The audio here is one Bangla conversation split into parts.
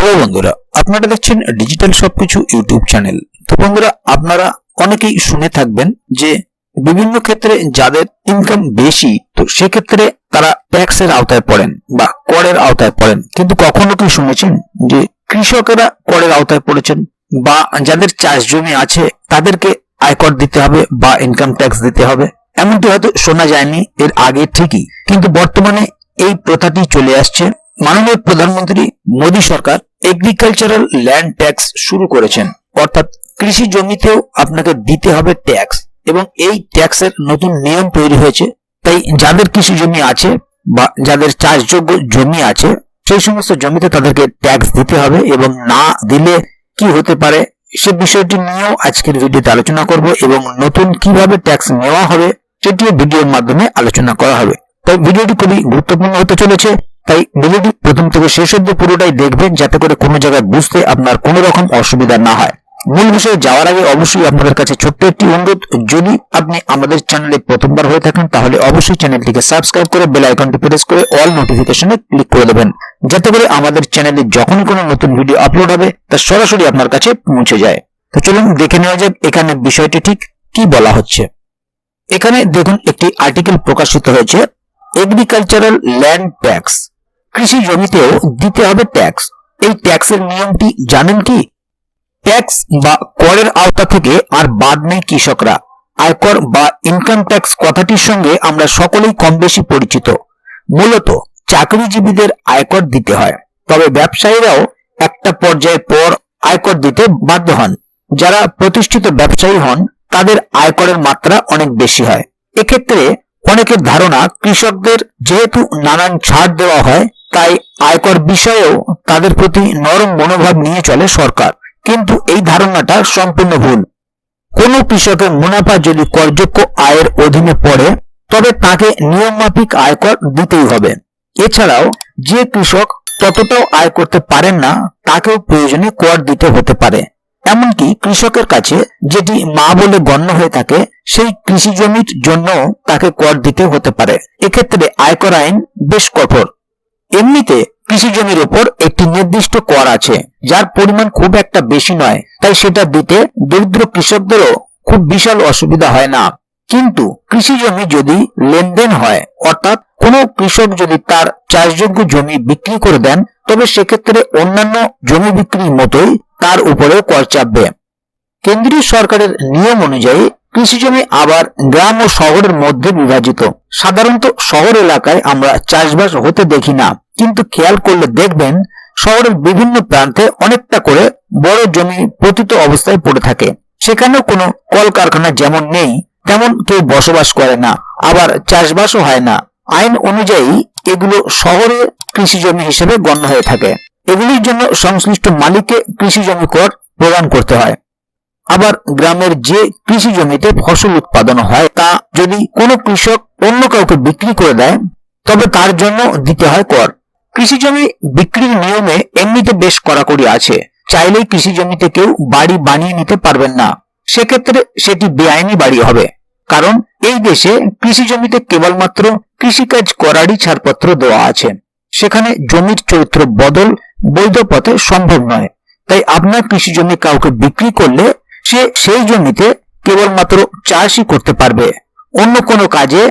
হ্যালো বন্ধুরা, আপনারা দেখছেন ডিজিটাল সবকিছু ইউটিউব চ্যানেল। তো বন্ধুরা, আপনারা অনেকেই শুনে থাকবেন যে বিভিন্ন ক্ষেত্রে যাদের ইনকাম বেশি, তো সেক্ষেত্রে তারা ট্যাক্সের আওতায় পড়েন বা করের আওতায় পড়েন। কিন্তু কখনো কি শুনেছেন যে কৃষকেরা করের আওতায় পড়েছেন, বা যাদের চাষ জমি আছে তাদেরকে আয়কর দিতে হবে বা ইনকাম ট্যাক্স দিতে হবে? এমনটি হয়তো শোনা যায়নি এর আগে, ঠিকই, কিন্তু বর্তমানে এই প্রথাটি চলে আসছে। মাননীয় প্রধানমন্ত্রী মোদী সরকার এগ্রিকালচারাল ল্যান্ড ট্যাক্স শুরু করেছেন, অর্থাৎ কৃষি জমিতেও আপনাকে দিতে হবে ট্যাক্স, এবং এই ট্যাক্সের নতুন নিয়ম তৈরি হয়েছে। তাই যাদের কৃষি জমি আছে বা যাদের চাষযোগ্য জমি আছে, সেই সমস্ত জমিতে তাদেরকে ট্যাক্স দিতে হবে, এবং না দিলে কি হতে পারে সে বিষয়টি নিয়েও আজকের ভিডিওতে আলোচনা করব, এবং নতুন কিভাবে ট্যাক্স নেওয়া হবে সেটিও ভিডিওর মাধ্যমে আলোচনা করা হবে। তাই ভিডিওটি খুবই গুরুত্বপূর্ণ হতে চলেছে। তাই ভিডিওটি প্রথম থেকে শেষ অবধি পুরোটাই দেখবেন, যাতে করে কোনো জায়গায় বুঝতে আপনার কোনো রকম অসুবিধা না হয়। মূল বিষয়ে যাওয়ার আগে অবশ্যই আপনাদের কাছে ছোট্ট একটি অনুরোধ, যদি আপনি আমাদের চ্যানেলে প্রথমবার হয়ে থাকেন তাহলে অবশ্যই চ্যানেলটিকে সাবস্ক্রাইব করে বেল আইকনটি প্রেস করে অল নোটিফিকেশনে ক্লিক করে দেবেন, যাতে করে আমাদের চ্যানেলে যখন কোনো নতুন ভিডিও আপলোড হবে তা সরাসরি আপনার কাছে পৌঁছে যায়। তো চলুন দেখে নেওয়া যাক এখানে বিষয়টি ঠিক কি বলা হচ্ছে। এখানে দেখুন, একটি আর্টিকেল প্রকাশিত হয়েছে, এগ্রিকালচারাল ল্যান্ড ট্যাক্স, কৃষি জমিতেও দিতে হবে ট্যাক্স। এই ট্যাক্সের নিয়মটি জানেন কি? ট্যাক্স বা করের আওতা থেকে আর বাদ নেই কৃষকরা। আয়কর বা ইনকাম ট্যাক্স কথাটির সঙ্গে আমরা সকলেই কম বেশি পরিচিত। মূলত চাকরিজীবীদের আয়কর দিতে হয়, তবে ব্যবসায়ীরাও একটা পর্যায়ের পর আয়কর দিতে বাধ্য হন। যারা প্রতিষ্ঠিত ব্যবসায়ী হন তাদের আয়করের মাত্রা অনেক বেশি হয়। এক্ষেত্রে অনেকের ধারণা, কৃষকদের যেহেতু নানান ছাড় দেওয়া হয় তাই আয়কর বিষয়েও তাদের প্রতি নরম মনোভাব নিয়ে চলে সরকার, কিন্তু এই ধারণাটা সম্পূর্ণ ভুল। কোনো কৃষকের মুনাফা যদি করযোগ্য আয়ের অধীনে পড়ে তবে তাকে নিয়মমাফিক আয়কর দিতেই হবে। এছাড়াও যে কৃষক ততটাও আয় করতে পারেন না তাকেও প্রয়োজনে কর দিতে হতে পারে। এমনকি কৃষকের কাছে যেটি মা বলে গণ্য হয়ে থাকে সেই কৃষি জমির জন্য তাকে কর দিতে হতে পারে। এক্ষেত্রে আয়কর আইন বেশ কঠোর। এমনিতে কৃষি জমির উপর একটি নির্দিষ্ট কর আছে, যার পরিমাণ খুব একটা বেশি নয়, তাই সেটা দিতে দরিদ্র কৃষকদেরও খুব বিশাল অসুবিধা হয় না। কিন্তু কৃষি জমি যদি লেনদেন হয়, অর্থাৎ কোনো কৃষক যদি তার চাষযোগ্য জমি বিক্রি করে দেন, তবে সেক্ষেত্রে অন্যান্য জমি বিক্রির মতোই তার উপরেও কর চাপবে। কেন্দ্রীয় সরকারের নিয়ম অনুযায়ী কৃষি জমি আবার গ্রাম ও শহরের মধ্যে বিভাজিত। সাধারণত শহর এলাকায় আমরা চাষবাস হতে দেখি না, কিন্তু খেয়াল করলে দেখবেন শহরের বিভিন্ন প্রান্তে অনেকটা করে বড় জমি পতিত অবস্থায় পড়ে থাকে। সেখানেও কোনো কলকারখানা যেমন নেই, তেমন কেউ বসবাস করে না, আবার চাষবাসও হয় না। আইন অনুযায়ী এগুলো শহরে কৃষি জমি হিসেবে গণ্য হয়ে থাকে। এগুলির জন্য সংশ্লিষ্ট মালিককে কৃষি জমি কর প্রদান করতে হয়। আবার গ্রামের যে কৃষি জমিতে ফসল উৎপাদন হয় তা যদি কোনো কৃষক অন্য কাউকে বিক্রি করে দেয় তবে তার জন্য দিতে হয় কর। কৃষি জমি বিক্রির নিয়মে এমনিতে বেশ কড়াকড়ি আছে। চাইলেই কৃষি জমিতে কেউ বাড়ি বানিয়ে নিতে পারবেন না, সেক্ষেত্রে সেটি বেআইনি বাড়ি হবে। কারণ এই দেশে কৃষি জমিতে কেবলমাত্র কৃষিকাজ করারই ছাড়পত্র দেওয়া আছে, সেখানে জমির চরিত্র বদল বৈধ পথে সম্ভব নয়। তাই আপনার কৃষি জমি কাউকে বিক্রি করলে সে সেই জমিতে কেবলমাত্র চাষই করতে পারবে, অন্য কোনো কাজে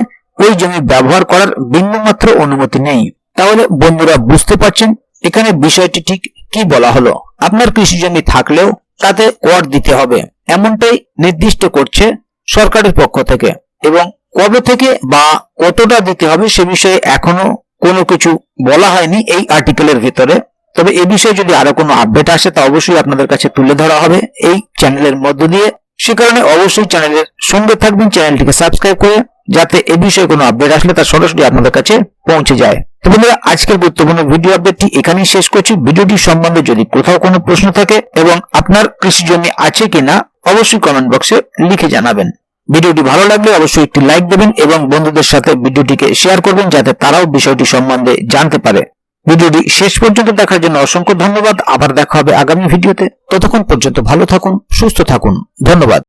ওই জমি ব্যবহার করার বিন্দুমাত্র অনুমতি নেই। তাহলে বন্ধুরা, বুঝতে পারছেন এখানে বিষয়টি ঠিক কি বলা হলো। আপনার কৃষি জমি থাকলেও তাতে কর দিতে হবে, এমনটাই নির্দিষ্ট করছে সরকারের পক্ষ থেকে, এবং কবে থেকে বা কতটা দিতে হবে সে বিষয়ে এখনো কোনো কিছু বলা হয়নি এই আর্টিকেলের ভিতরে। তবে এ বিষয়ে যদি আরো কোনো আপডেট আসে তা অবশ্যই আপনাদের কাছে তুলে ধরা হবে এই চ্যানেলের মধ্য দিয়ে। সে কারণে অবশ্যই চ্যানেলের সঙ্গে থাকবেন, চ্যানেলটিকে সাবস্ক্রাইব করে, যাতে এ বিষয়ে কোনো আপডেট আসলে তা সরাসরি আপনাদের কাছে পৌঁছে যায়। তো বন্ধুরা, আজকের গুরুত্বপূর্ণ ভিডিও আপডেটটি এখানেই শেষ করছি। ভিডিওটি সম্বন্ধে যদি কোথাও কোনো প্রশ্ন থাকে এবং আপনার কৃষি জমি আছে কিনা অবশ্যই কমেন্ট বক্সে লিখে জানাবেন। ভিডিওটি ভালো লাগলে অবশ্যই একটি লাইক দেবেন এবং বন্ধুদের সাথে ভিডিওটিকে শেয়ার করবেন, যাতে তারাও বিষয়টি সম্বন্ধে জানতে পারে। ভিডিওটি শেষ পর্যন্ত দেখার জন্য অসংখ্য ধন্যবাদ। আবার দেখা হবে আগামী ভিডিওতে। ততক্ষণ পর্যন্ত ভালো থাকুন, সুস্থ থাকুন। ধন্যবাদ।